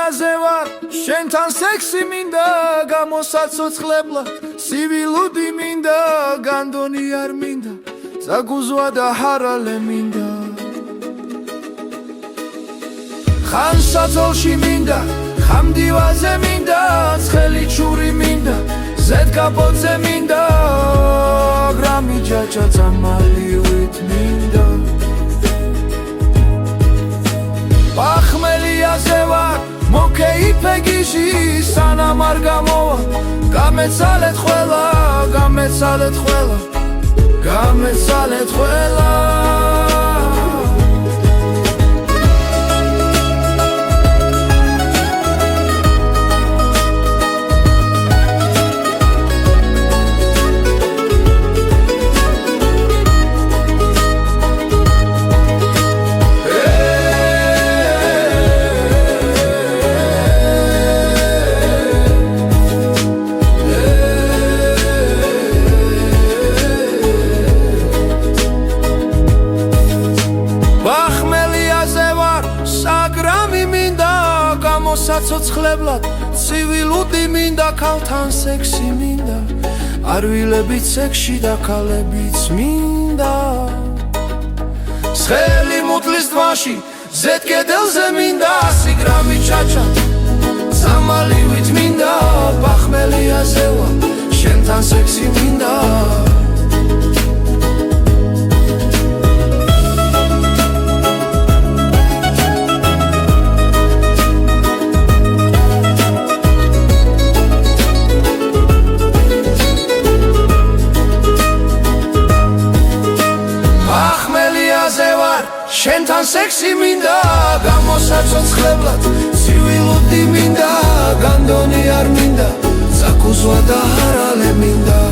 ხმელიაზე ვარ შენთან სექსი მინდა გამოსაცოცხლებლა ცივილუდი მინდა განდონი არ მინდა ზაგუზვა და ჰარალე მინდა ხან საწოლში მინდა ხან მდივაზე მინდა ცხელი ჩური მინდა ზედ კაპოზე მინდა გრამი ჯაჭა წამალივით მინდა ხმელიაზე ვარ მოკეიფე გიჟი სანამ არ გამოვა გამეცალეთ ყველა გამეცალეთ ყველა გამეცალეთ ყველა საცოცხლებლად ცივილუდი მინდა ქალთან სექსი მინდა არ ვილებით სექსში და ქალებიც მინდა ცხელი მუდლის თვაში ზედ კედელზე მინდა 100 გრამი ჩაჩა სამალივით მინდა ხმელიაზე ვარ შენთან სექსი მინდა შენთან სექსი მინდა გამოსაცოცხლებლად ცივილუდი მინდა განდონი არ მინდა ზაკუზვა და ჰარალე მინდა